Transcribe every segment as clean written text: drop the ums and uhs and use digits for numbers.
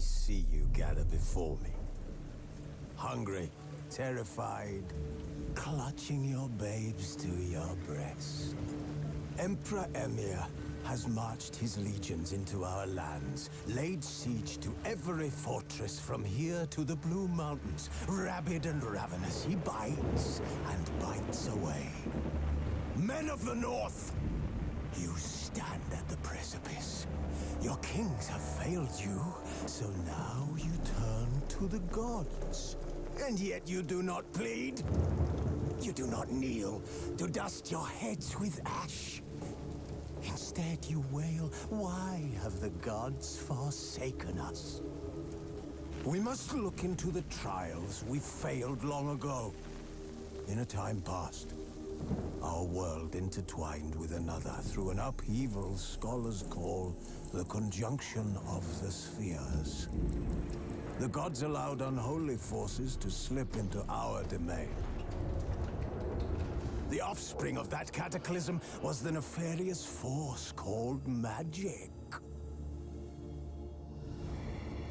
see you gather before me. Hungry, terrified, clutching your babes to your breast. Emperor Emir has marched his legions into our lands, laid siege to every fortress from here to the Blue Mountains. Rabid and ravenous, he bites and bites away. Men of the North, you stand at the precipice. Your kings have failed you, so now you turn to the gods. And yet you do not plead. You do not kneel to dust your heads with ash. Instead you wail, why have the gods forsaken us? We must look into the trials we failed long ago. In a time past, our world intertwined with another through an upheaval scholars call the conjunction of the spheres. The gods allowed unholy forces to slip into our domain. The offspring of that cataclysm was the nefarious force called magic.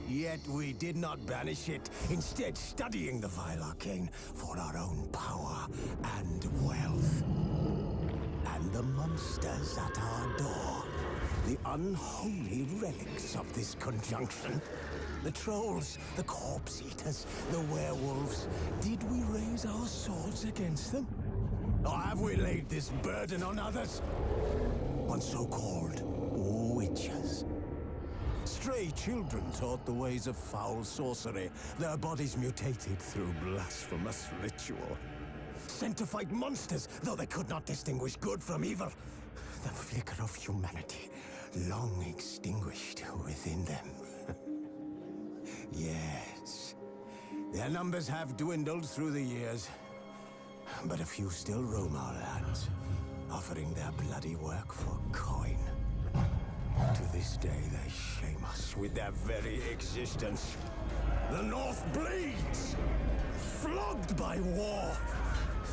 Yet we did not banish it, instead studying the vile arcane for our own power and wealth. And the monsters at our door, the unholy relics of this conjunction. The trolls, the corpse eaters, the werewolves. Did we raise our swords against them? Or have we laid this burden on others? On so-called witches. Stray children taught the ways of foul sorcery, their bodies mutated through blasphemous ritual. Sent to fight monsters, though they could not distinguish good from evil. The flicker of humanity, long extinguished within them. Yes, their numbers have dwindled through the years, but a few still roam our lands, offering their bloody work for coin. To this day, they shame us with their very existence. The North bleeds, flogged by war.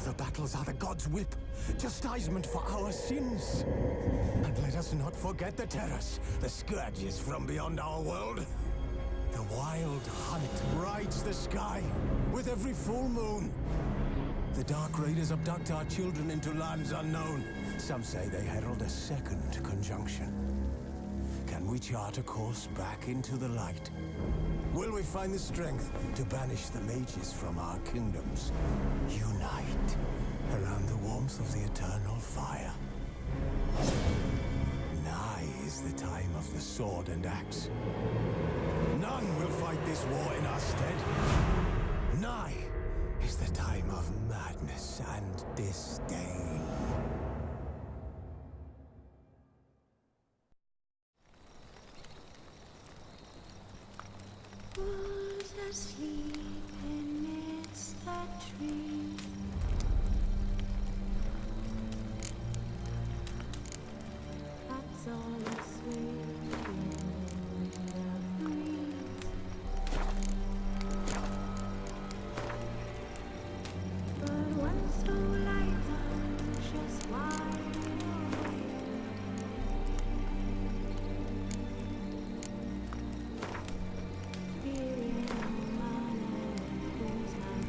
The battles are the gods' whip, chastisement for our sins. And let us not forget the terrors, the scourges from beyond our world. The wild hunt rides the sky with every full moon. The Dark Raiders abduct our children into lands unknown. Some say they herald a second conjunction. Can we chart a course back into the light? Will we find the strength to banish the mages from our kingdoms? Unite around the warmth of the eternal fire. Nigh is the time of the sword and axe. None will fight this war in our stead. Nigh is the time of madness and disdain. Who's asleep amidst the trees? That's all that's waiting in the breeze. But one so light just wide awake. Feeling man who's not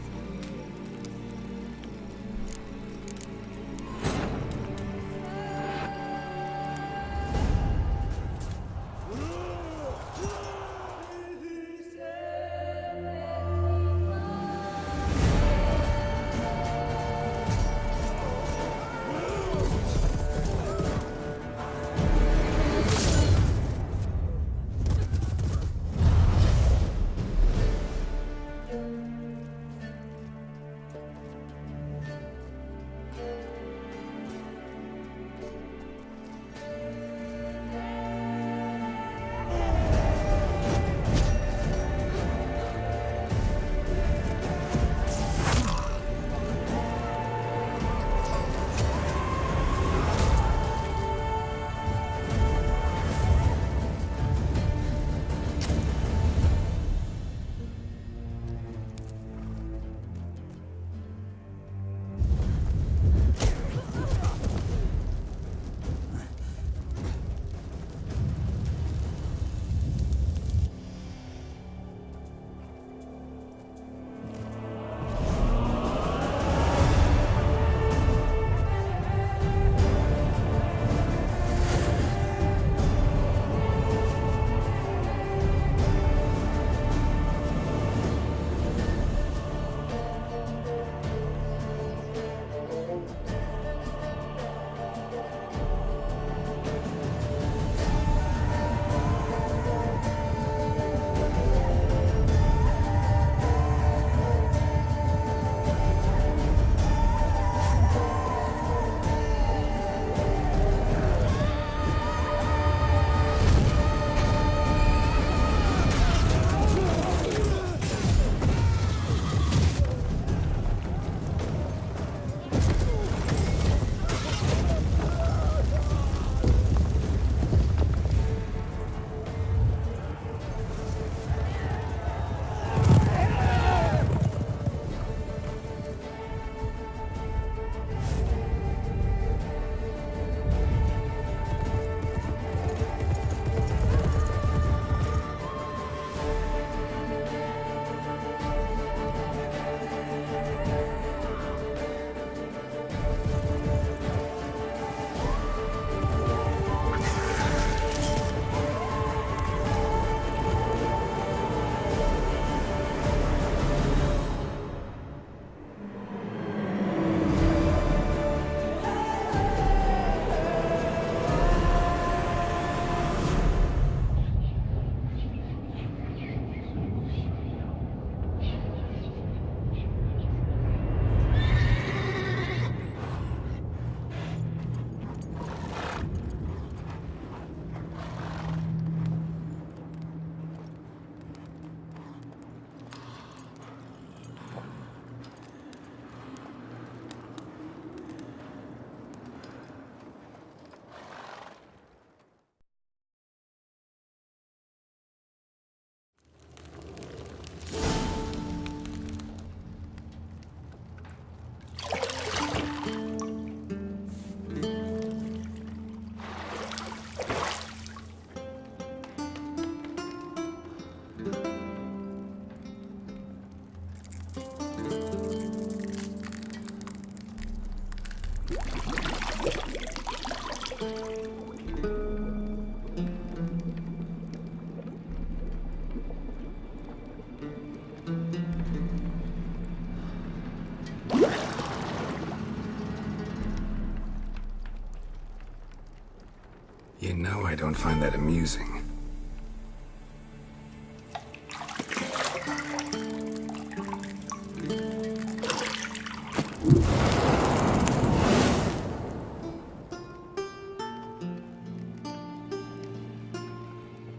You know I don't find that amusing.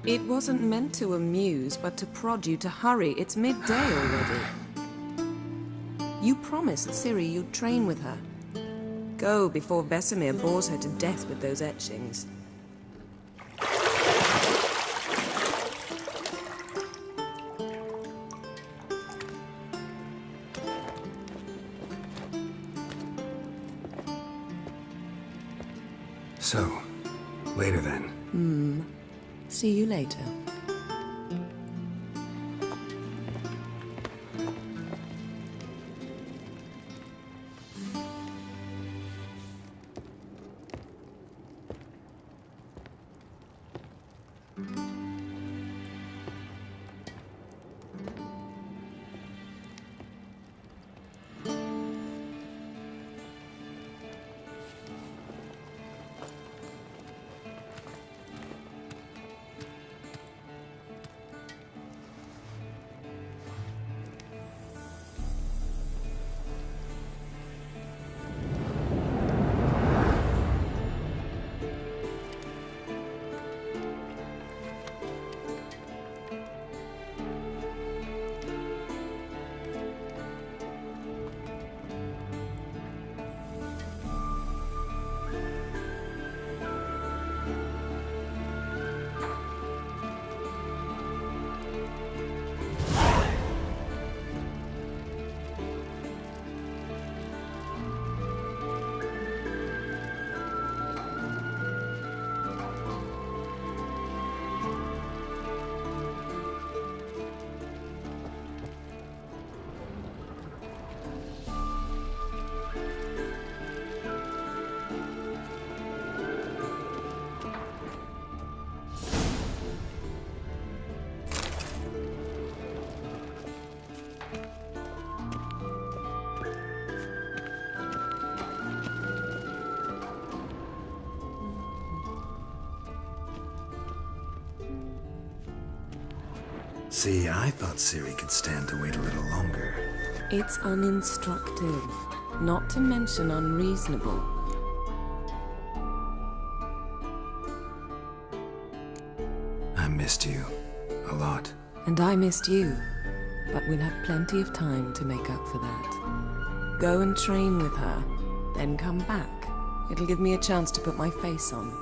It wasn't meant to amuse, but to prod you to hurry. It's midday already. You promised Ciri you'd train with her. Go before Vesemir bores her to death with those etchings. So, later then. See you later. See, I thought Ciri could stand to wait a little longer. It's uninstructive, not to mention unreasonable. I missed you. A lot. And I missed you, but we'll have plenty of time to make up for that. Go and train with her, then come back. It'll give me a chance to put my face on.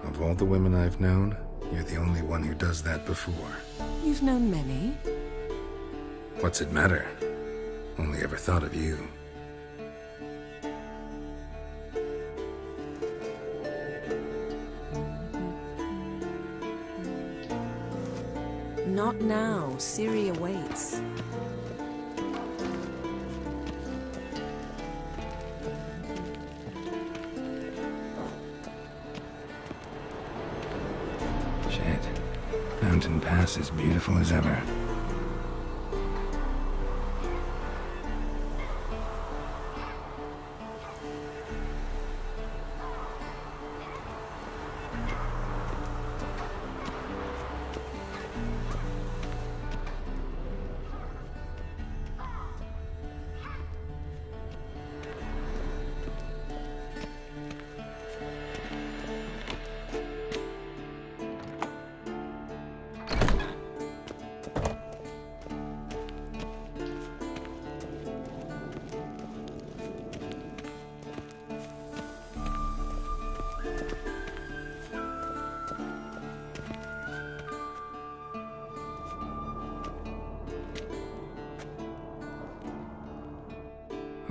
Of all the women I've known, you're the only one who does that before. You've known many. What's it matter? Only ever thought of you. Not now. Ciri awaits. Shit. Mountain Pass is beautiful as ever.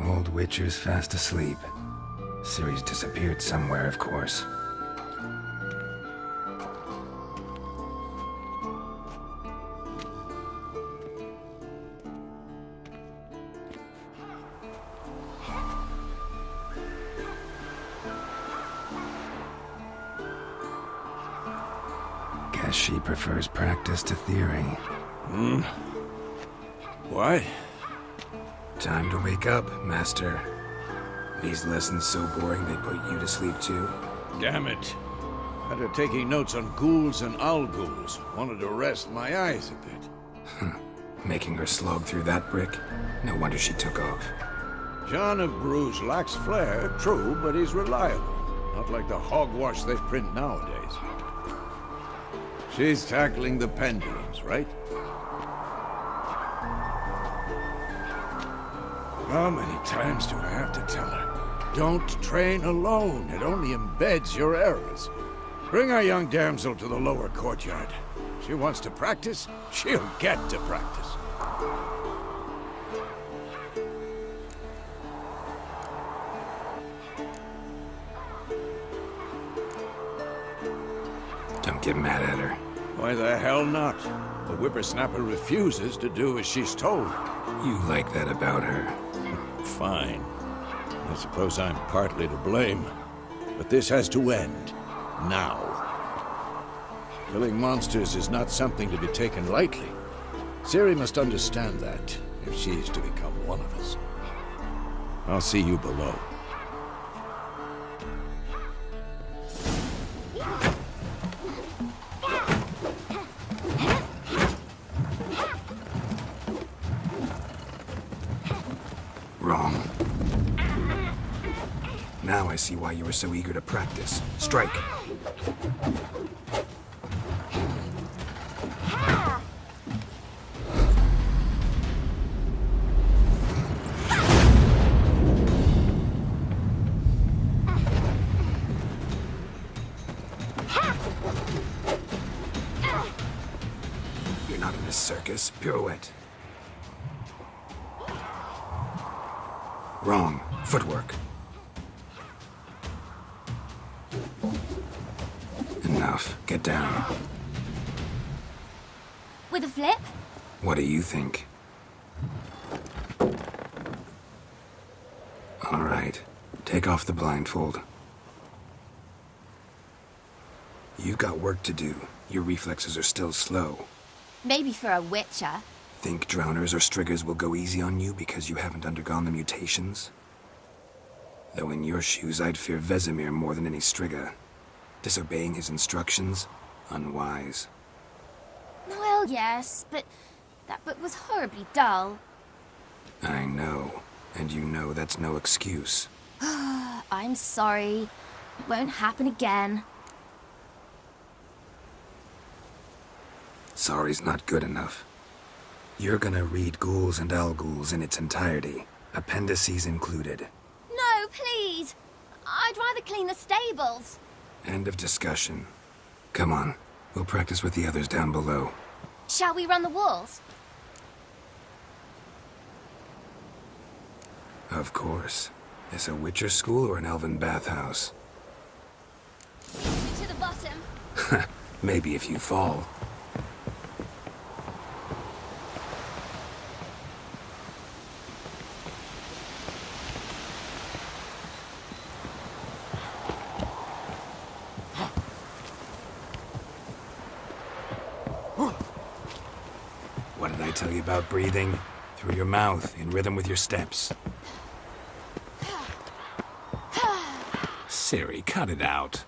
Old Witcher's fast asleep. Ciri's disappeared somewhere, of course. Guess she prefers practice to theory. What? Time to wake up, Master. These lessons so boring they put you to sleep too? Damn it. After taking notes on ghouls and owl-ghouls, wanted to rest my eyes a bit. Making her slog through that brick? No wonder she took off. John of Bruges lacks flair, true, but he's reliable. Not like the hogwash they print nowadays. She's tackling the pendulums, right? How many times do I have to tell her? Don't train alone. It only embeds your errors. Bring our young damsel to the lower courtyard. She wants to practice, she'll get to practice. Don't get mad at her. Why the hell not? The whippersnapper refuses to do as she's told. You like that about her. Fine. I suppose I'm partly to blame. But this has to end. Now. Killing monsters is not something to be taken lightly. Ciri must understand that, if she's to become one of us. I'll see you below. Wrong. Now I see why you were so eager to practice. Strike. You're not in a circus. Pirouette. Wrong. Footwork. Enough. Get down. With a flip? What do you think? All right. Take off the blindfold. You've got work to do. Your reflexes are still slow. Maybe for a witcher. Think drowners or striggers will go easy on you because you haven't undergone the mutations? Though in your shoes, I'd fear Vesemir more than any strigger. Disobeying his instructions? Unwise. Well, yes, but that book was horribly dull. I know. And you know that's no excuse. I'm sorry. It won't happen again. Sorry's not good enough. You're gonna read Ghouls and Owl-Ghouls in its entirety, appendices included. No, please! I'd rather clean the stables. End of discussion. Come on, we'll practice with the others down below. Shall we run the walls? Of course. Is a Witcher school or an elven bathhouse? To the bottom. Maybe if you fall. What did I tell you about breathing? Through your mouth, in rhythm with your steps. Ciri, cut it out.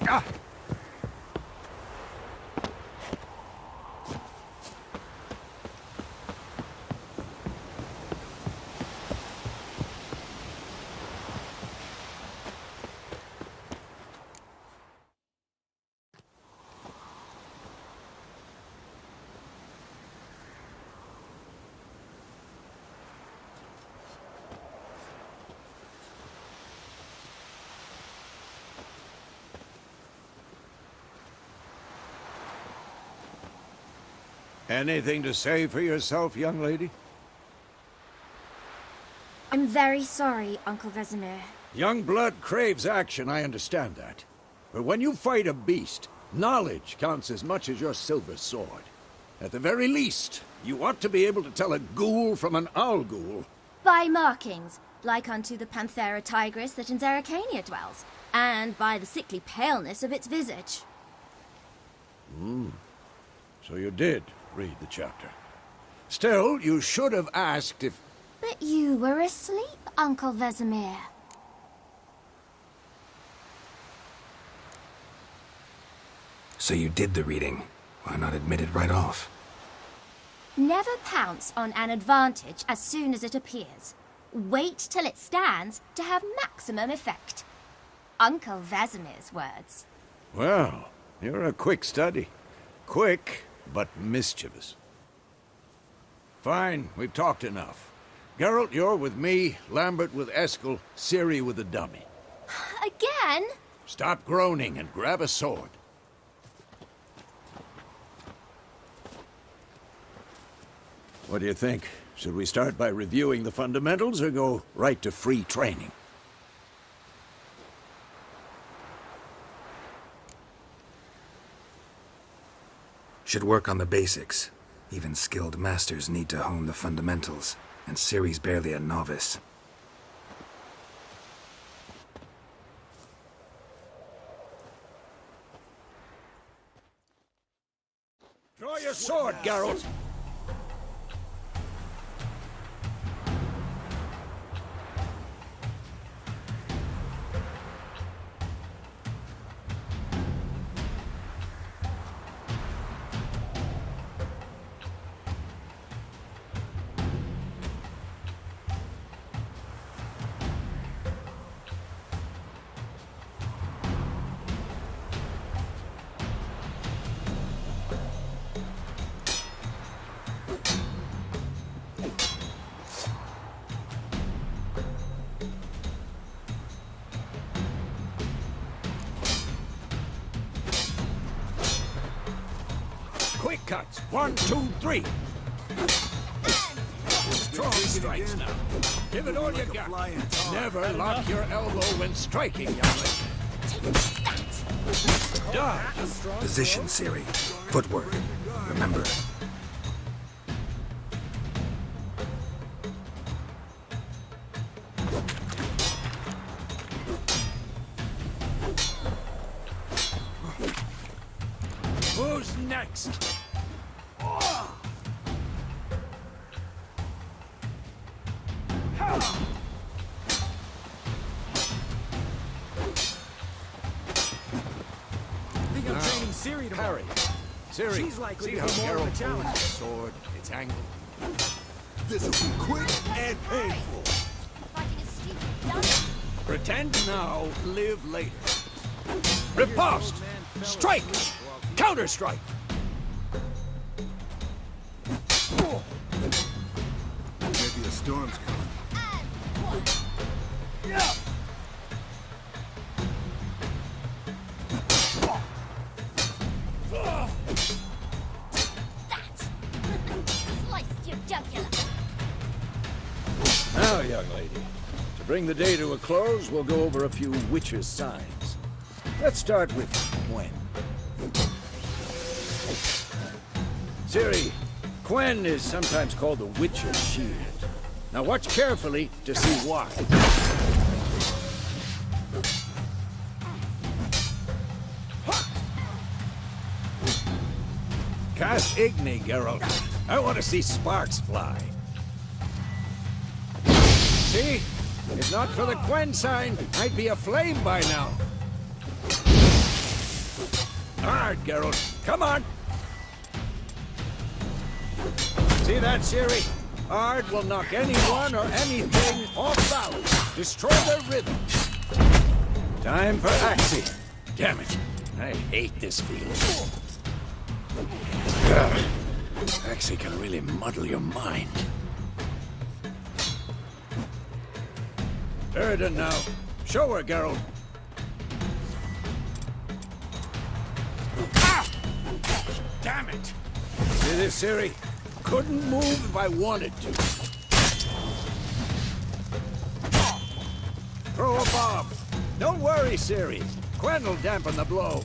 Ah! Anything to say for yourself, young lady? I'm very sorry, Uncle Vesemir. Young blood craves action, I understand that. But when you fight a beast, Knowledge counts as much as your silver sword. At the very least, you ought to be able to tell a ghoul from an owl ghoul. By markings, like unto the Panthera tigris that in Zerrikania dwells, and by the sickly paleness of its visage. So you did read the chapter. Still, you should have asked if... But you were asleep, Uncle Vesemir. So you did the reading. Why not admit it right off? Never pounce on an advantage as soon as it appears. Wait till it stands to have maximum effect. Uncle Vesemir's words. Well, you're a quick study. Quick, but mischievous. Fine, we've talked enough. Geralt, you're with me, Lambert with Eskel, Ciri with the dummy. Again? Stop groaning and grab a sword. What do you think? Should we start by reviewing the fundamentals or go right to free training? Should work on the basics. Even skilled masters need to hone the fundamentals, and Ciri's barely a novice. Draw your sword, Geralt! Quick cuts. 1, 2, 3. Strong strikes now. Give it all you got. Never lock your elbow when striking, young lady. Dodge. Position, Ciri. Footwork. Remember. Who's next? Think of training Ciri tomorrow. Harry. Ciri, She's likely see to how be more of a Geralt challenge. moves the sword, its angle. This'll be quick and painful. Fighting a stupid dummy. Pretend now, live later. Riposte! Strike! Counter-strike! Maybe a storm's coming. Sliced your jugular. Now, young lady, to bring the day to a close, we'll go over a few witches' signs. Let's start with Quen. Ciri, Quen is sometimes called the Witch's Shield. Now watch carefully to see why. Cast Igni, Geralt. I want to see sparks fly. See? If not for the Quen sign, I'd be aflame by now. Hard, Geralt. Come on! See that, Ciri? Ard will knock anyone or anything off balance. Destroy their rhythm. Time for Axii. Damn it. I hate this feeling. Axii can really muddle your mind. Erden now. Show her, Geralt. Ah! Damn it! See this, Ciri? Couldn't move if I wanted to. Throw a bomb. Don't worry, Ciri. Quen will dampen the blow.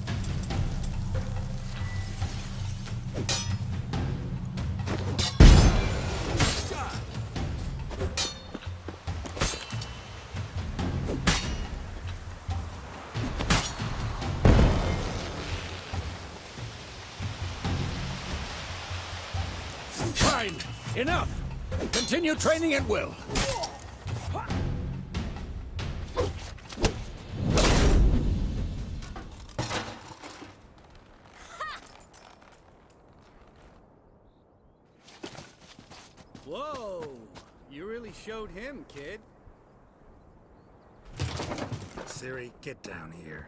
Fine! Enough! Continue training at will. Whoa! You really showed him, kid. Ciri, get down here.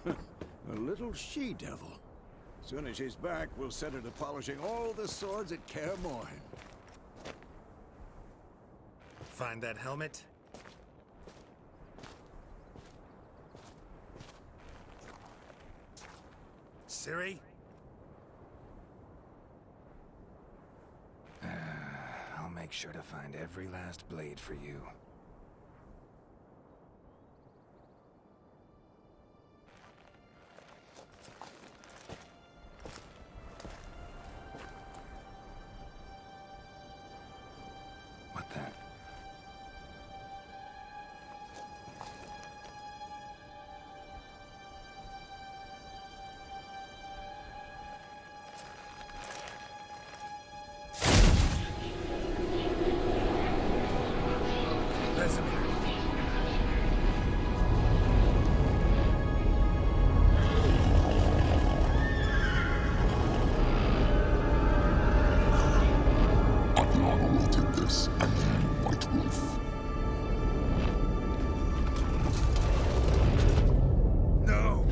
A little she-devil. Soon as she's back, we'll set her to polishing all the swords at Kaer Morhen. Find that helmet? Ciri? I'll make sure to find every last blade for you. What the? Aviana did this, and you, White Wolf. No!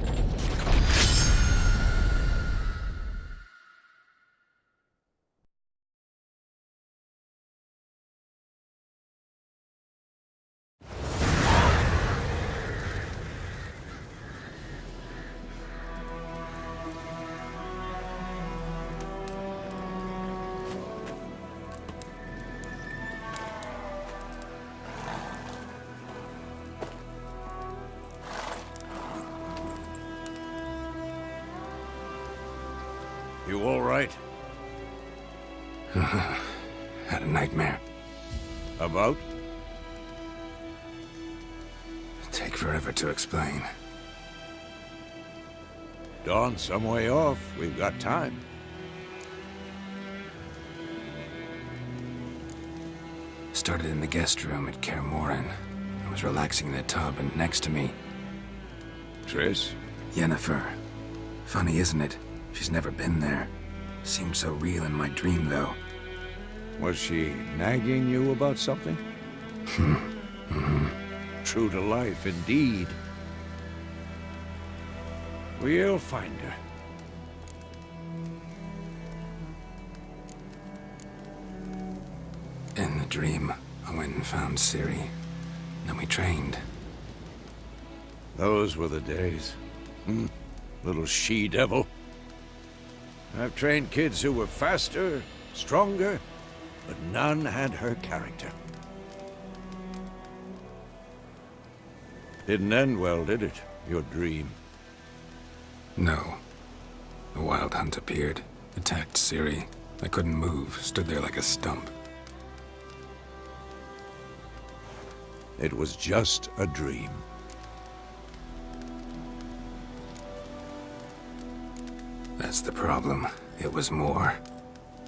You all right? Had a nightmare. About? Take forever to explain. Dawn's some way off. We've got time. Started in the guest room at Kaer Morhen. I was relaxing in a tub, and next to me, Triss? Yennefer. Funny, isn't it? She's never been there. Seemed so real in my dream, though. Was she nagging you about something? True to life, indeed. We'll find her. In the dream, I went and found Ciri. Then we trained. Those were the days. Little she-devil. I've trained kids who were faster, stronger, but none had her character. Didn't end well, did it? Your dream? No. The Wild Hunt appeared, attacked Ciri. I couldn't move, stood there like a stump. It was just a dream. That's the problem. It was more.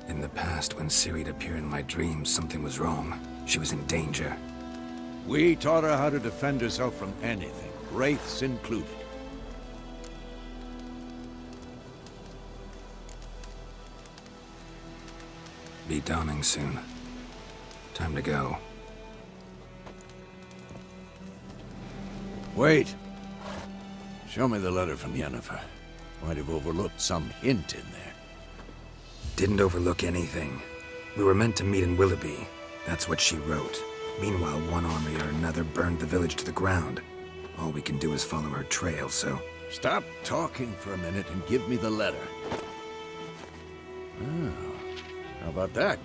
In the past, when Ciri'd appear in my dreams, something was wrong. She was in danger. We taught her how to defend herself from anything, wraiths included. Be dawning soon. Time to go. Wait. Show me the letter from Yennefer. Might have overlooked some hint in there. Didn't overlook anything. We were meant to meet in Willoughby. That's what she wrote. Meanwhile, one army or another burned the village to the ground. All we can do is follow her trail, so... Stop talking for a minute and give me the letter. Oh, how about that?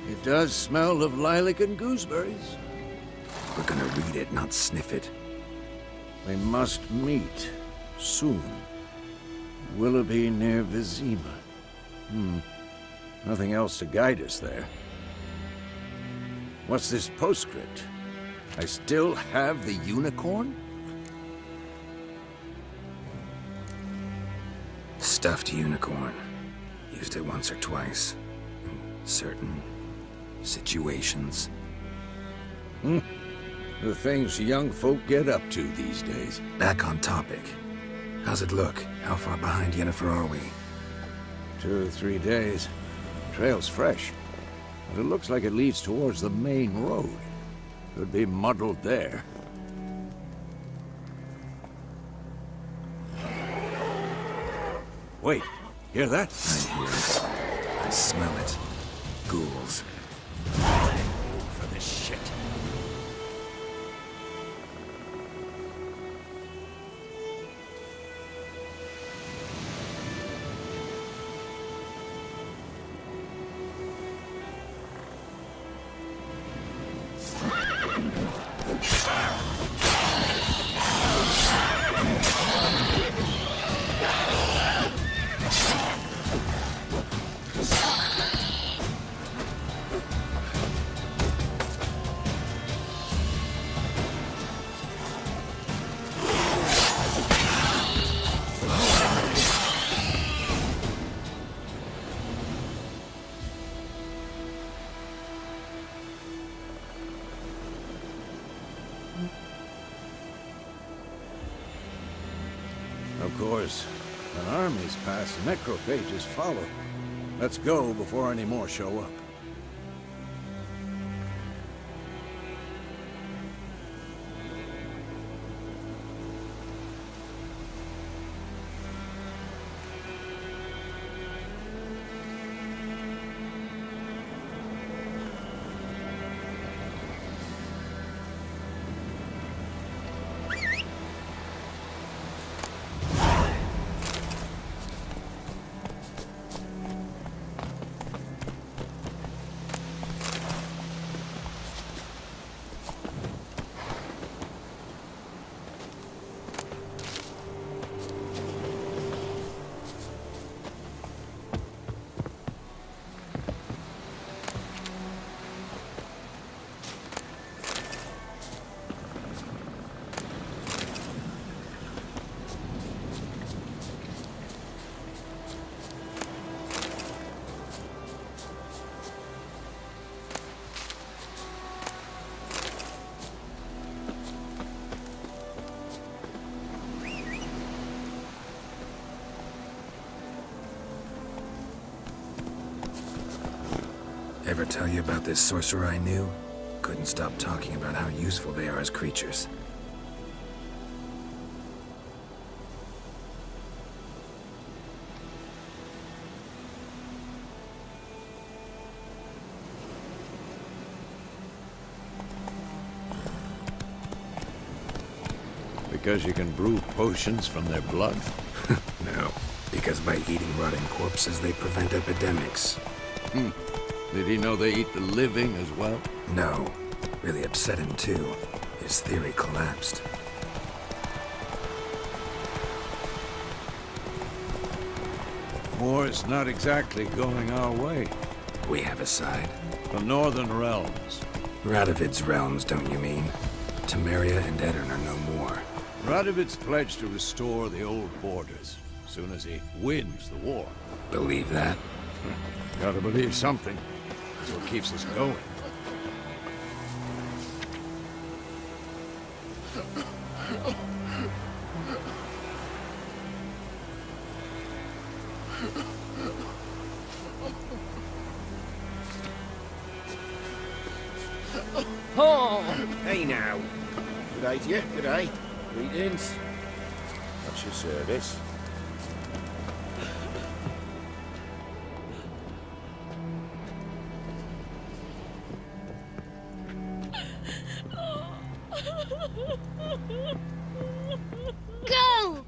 It does smell of lilac and gooseberries. We're gonna read it, not sniff it. We must meet soon. Willoughby near Vizima. Nothing else to guide us there. What's this postscript? I still have the unicorn? Stuffed unicorn. Used it once or twice. In certain situations. The things young folk get up to these days. Back on topic. How's it look? How far behind Yennefer are we? 2 or 3 days. Trail's fresh. But it looks like it leads towards the main road. Could be muddled there. Wait, hear that? I hear it. I smell it. Ghouls. For this shit. Of course, when armies pass, necrophages follow. Let's go before any more show up. Ever tell you about this sorcerer I knew? Couldn't stop talking about how useful they are as creatures. Because you can brew potions from their blood? No, because by eating rotting corpses, they prevent epidemics. Did he know they eat the living as well? No. Really upset him, too. His theory collapsed. War's not exactly going our way. We have a side. The Northern Realms. Radovid's realms, don't you mean? Temeria and Edirn are no more. Radovid's pledged to restore the old borders, as soon as he wins the war. Believe that? Gotta believe something. That's what keeps us going. Oh, hey now. Good day to you, good day. Greetings. What's your service? Go!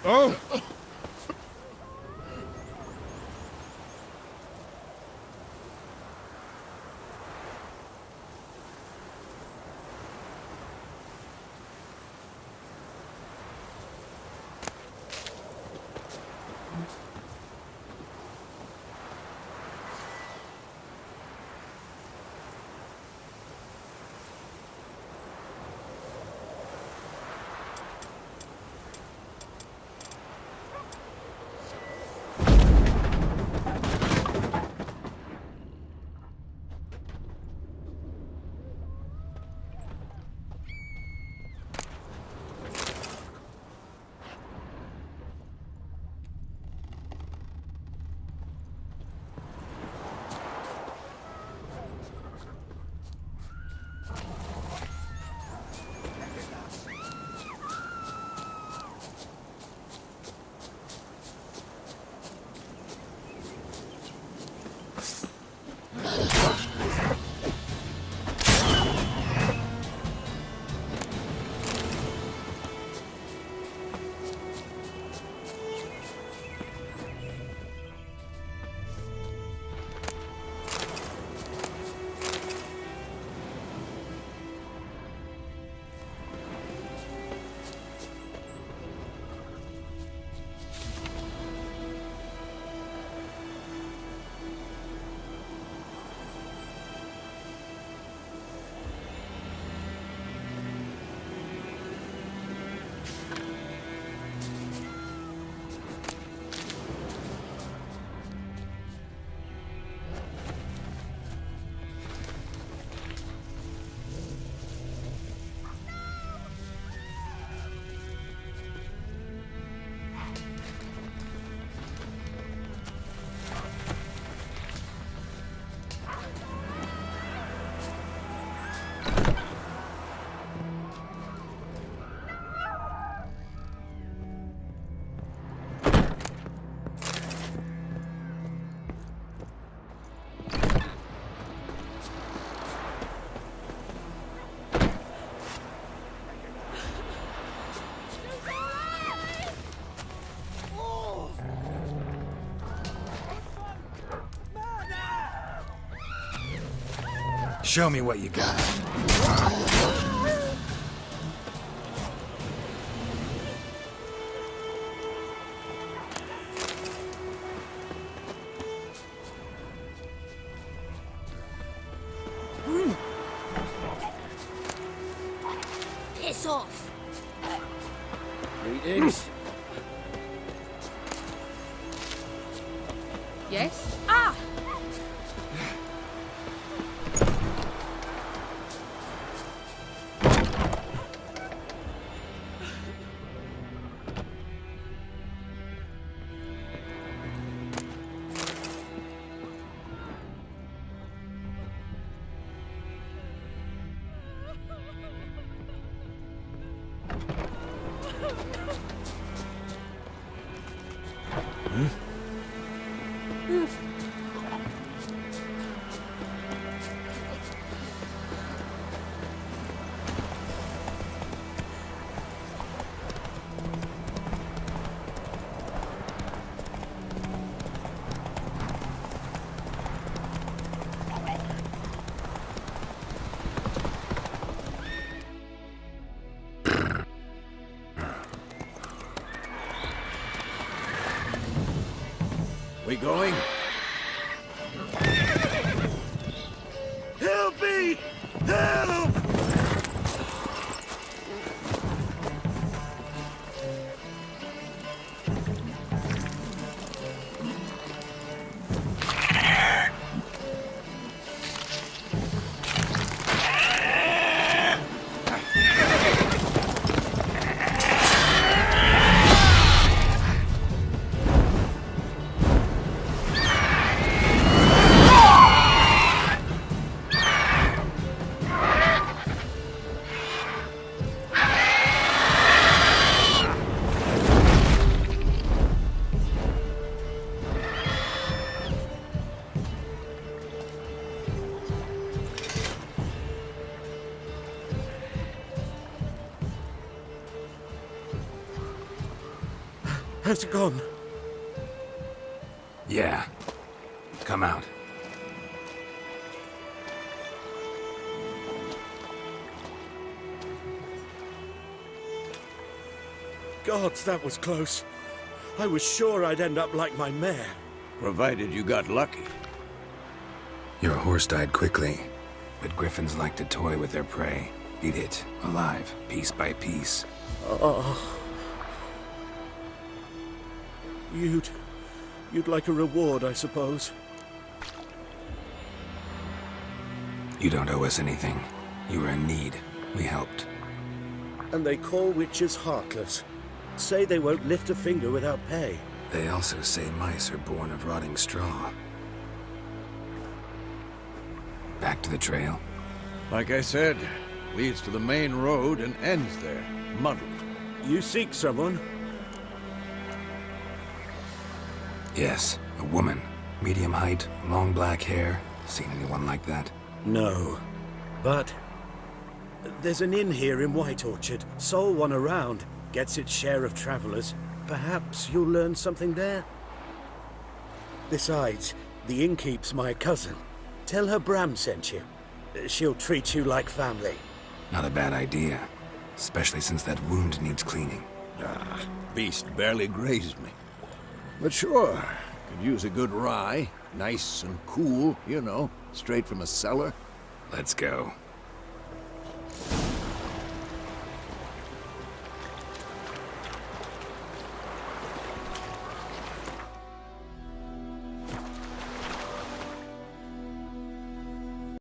Oh! Show me what you got. Piss off. Greetings. Yes? Ah! We going? Help me! Help! How's it gone? Yeah. Come out. Gods, that was close. I was sure I'd end up like my mare. Provided you got lucky. Your horse died quickly, but griffins like to toy with their prey. Eat it, alive, piece by piece. You'd like a reward, I suppose. You don't owe us anything. You were in need. We helped. And they call witches heartless. Say they won't lift a finger without pay. They also say mice are born of rotting straw. Back to the trail? Like I said, leads to the main road and ends there, muddled. You seek someone? Yes, a woman. Medium height, long black hair. Seen anyone like that? No. But there's an inn here in White Orchard. Sole one around. Gets its share of travelers. Perhaps you'll learn something there? Besides, the innkeep's my cousin. Tell her Bram sent you. She'll treat you like family. Not a bad idea. Especially since that wound needs cleaning. Beast barely grazed me. But sure, could use a good rye. Nice and cool, you know, straight from a cellar. Let's go.